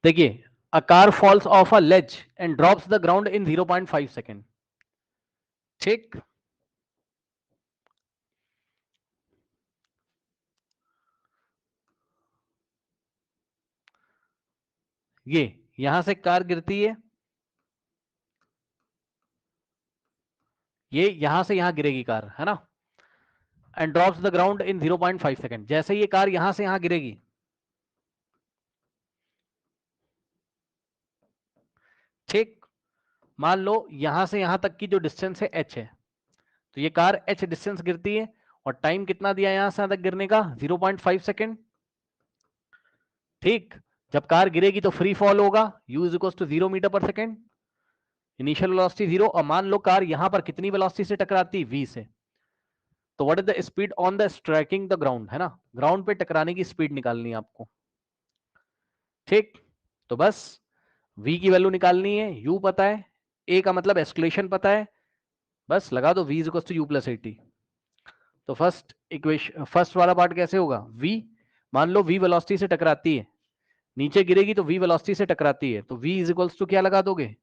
देखिए, a car falls off a ledge and drops the ground in 0.5 second. ठीक, ये यहां से कार गिरती ये यहां से यहां गिरेगी कार, है ना, and drops the ground in 0.5 second. जैसे ये कार यहां से यहां गिरेगी, ठीक, मान लो यहां से यहां तक की जो डिस्टेंस है h है, तो ये कार h डिस्टेंस गिरती है, और टाइम कितना दिया यहां से यहां तक गिरने का, 0.5 सेकेंड। ठीक, जब कार गिरेगी तो फ्री फॉल होगा, u is equal to 0 meter पर सेकेंड, इनिशियल वेलोसिटी 0, और मान लो कार यहां पर कितनी वेलोसिटी से टकराती, v से। तो what is the speed on the striking the ground, है ना, ग्राउंड पे टकराने की स्पीड निकालनी है आपको। ठीक, तो बस v की वैल्यू निकालनी है, u पता है, a का मतलब एस्केलेशन पता है, बस लगा दो v is equal to u plus a t. तो फर्स्ट इक्वेशन, फर्स्ट वाला पार्ट कैसे होगा, v, मान लो v वेलोसिटी से टकराती है, नीचे गिरेगी तो v वेलोसिटी से टकराती है, तो v इज इक्वल टू क्या लगा दोगे,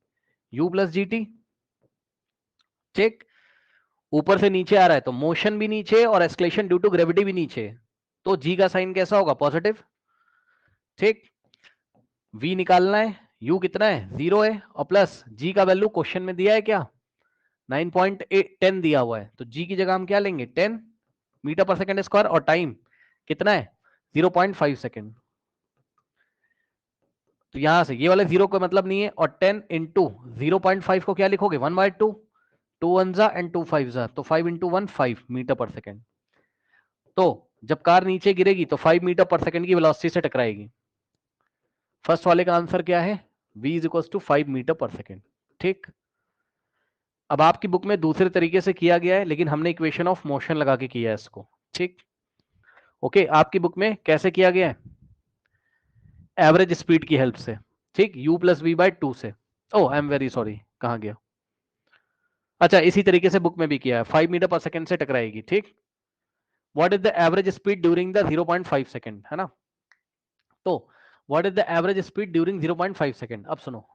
u प्लस जी टी। ठीक, ऊपर से नीचे आ रहा है तो मोशन भी नीचे और एस्केलेशन ड्यू टू ग्रेविटी भी नीचे, तो g का साइन कैसा होगा, पॉजिटिव। ठीक, v निकालना है, u कितना है, 0 है, और प्लस g का वैल्यू क्वेश्चन में दिया है क्या, 9.10 दिया हुआ है, तो g की जगह हम क्या लेंगे, 10 मीटर पर सेकेंड स्क्वायर, और टाइम कितना है, 0.5 सेकेंड। तो यहां से ये वाले 0 का मतलब नहीं है, और 10 इंटू 0.5 को क्या लिखोगे, 1/2, 2 1 जा एंड 2 5 जा, तो 5 इंटू 1 5 मीटर पर सेकेंड। तो जब कार नीचे गिरेगी तो 5 मीटर पर सेकेंड की वेलोसिटी से टकराएगी। फर्स्ट वाले का आंसर क्या है, v is equal to 5 meter पर सेकेंड। ठीक, अब आपकी बुक में दूसरे तरीके से किया गया है, लेकिन हमने इक्वेशन ऑफ मोशन लगा के किया है इसको। ठीक, ओके, आपकी बुक में कैसे किया गया है, एवरेज स्पीड की हेल्प से। ठीक, u प्लस वी बाई 2 से, ओ आई एम वेरी सॉरी, कहां गया, अच्छा इसी तरीके से बुक में भी किया है, 5 मीटर पर सेकेंड से टकराएगी। ठीक, what is the average speed during the 0.5 second, है ना, तो what is the average speed during 0.5 second. अब सुनो,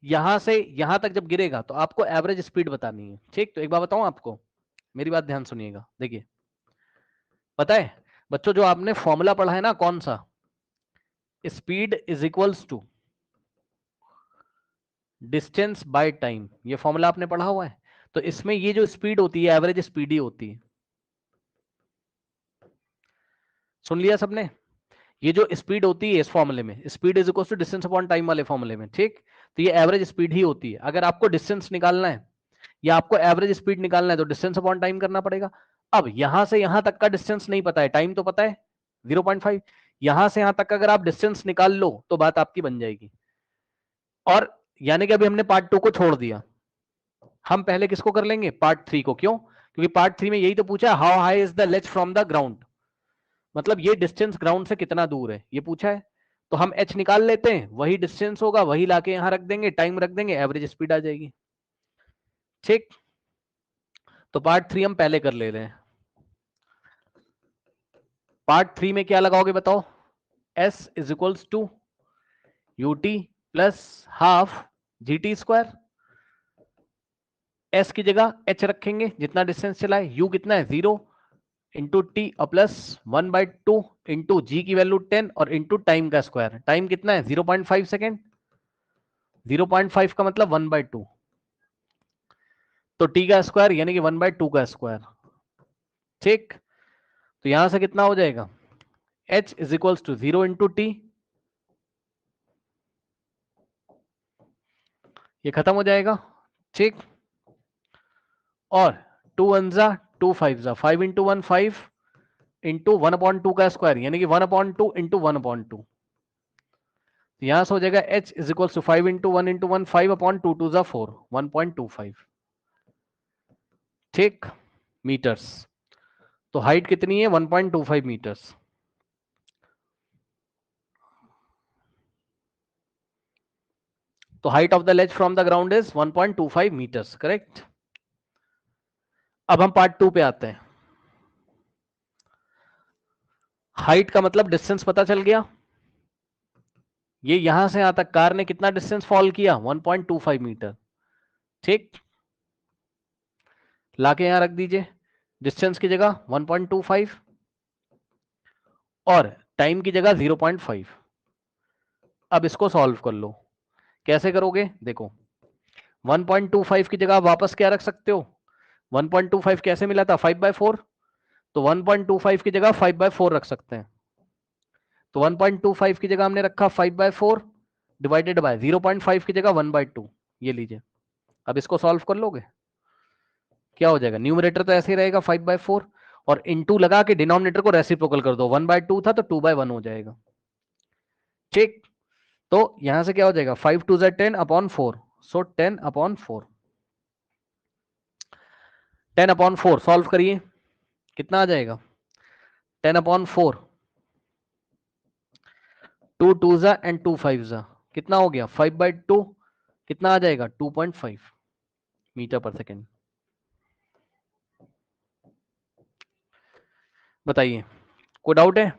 यहां से यहां तक जब गिरेगा तो आपको एवरेज स्पीड बतानी है। ठीक, तो एक बार बताऊं आपको, मेरी बात ध्यान सुनिएगा। देखिए, पता है बच्चों, जो आपने फॉर्मूला पढ़ा है ना, कौन सा, speed is equals to distance by time, ये फॉर्मूला आपने पढ़ा हुआ है। तो इसमें ये जो स्पीड होती है एवरेज स्पीड ही होती है। सुन लिया सबने, ये जो स्पीड होती है इस फॉर्मूले में, speed is equal to distance upon time वाले फॉर्मूले में, ठीक, तो ये एवरेज स्पीड ही होती है। अगर आपको डिस्टेंस निकालना है या आपको एवरेज स्पीड निकालना है तो डिस्टेंस अपॉन टाइम करना पड़ेगा। अब यहां से यहां तक का डिस्टेंस नहीं पता है, टाइम तो पता है 0.5, यहां से यहां तक अगर आप डिस्टेंस निकाल लो तो बात आपकी बन जाएगी। और यानी कि अभी हमने पार्ट 2 को छोड़ दिया, हम पहले किसको कर लेंगे, पार्ट 3 को। क्यों, क्योंकि पार्ट 3 में यही तो पूछा, how high is the ledge from the ground, मतलब ये डिस्टेंस ग्राउंड से कितना दूर है ये पूछा है। तो हम h निकाल लेते हैं, वही डिस्टेंस होगा, वही लाके यहां रख देंगे, टाइम रख देंगे, एवरेज स्पीड आ जाएगी। ठीक, तो पार्ट 3 हम पहले कर ले रहे हैं। पार्ट 3 में क्या लगाओगे बताओ, s is equals to u t plus half g t square, s की जगह h रखेंगे जितना डिस्टेंस चला है, u कितना है 0 इंटू टी प्लस 1/2 इंटू जी की वैल्यू 10 और इंटू टाइम का स्क्वायर, टाइम कितना है 0.5 सेकेंड, 0.5 का मतलब 1/2, तो टी का स्क्वायर यानी कि 1/2 का स्क्वायर। ठीक, तो यहां से कितना हो जाएगा, h is equals to 0 into t, ये खत्म हो जाएगा। ठीक, और 2 1 जा 2 5 जा, 5 इंटू 1 5 इंटू 1/2 का स्क्वायर यानी कि 1/2 इंटू 1/2, यहां से हो जाएगा h is equal to 5 into 1 into 1 5/2 2 जा 4 1.25। ठीक, मीटर्स, तो हाइट कितनी है 1.25 मीटर्स। तो height of the ledge from the ground is 1.25 meters, correct. अब हम पार्ट 2 पे आते हैं। हाइट का मतलब डिस्टेंस पता चल गया। ये यहां से यहां तक कार ने कितना डिस्टेंस फॉल किया, 1.25 मीटर। ठीक, लाके यहां रख दीजिए डिस्टेंस की जगह 1.25 और टाइम की जगह 0.5। अब इसको सॉल्व कर लो। कैसे करोगे, देखो 1.25 की जगह आप वापस क्या रख सकते हो, 1.25 कैसे मिला था, 5/4। तो 1.25 की जगह 5/4 रख सकते हैं। तो 1.25 की जगह हमने रखा 5/4 डिवाइडेड बाय 0.5 की जगह 1/2। ये लीजिए, अब इसको सॉल्व कर लोगे, क्या हो जाएगा, न्यूमरेटर तो ऐसे ही रहेगा 5/4 और इनटू लगा के डिनोमिनेटर को रेसिप्रोकल कर दो, 1/2 था तो 2/1 हो जाएगा। ठीक, तो यहां से क्या हो जाएगा, 5 2 10/4, सो 10/4। 10/4 सॉल्व करिए, कितना आ जाएगा, 10/4, 2 2 एंड 2 5 कितना हो गया, 5/2, कितना आ जाएगा 2.5 मीटर पर सेकेंड। बताइए, कोई डाउट है।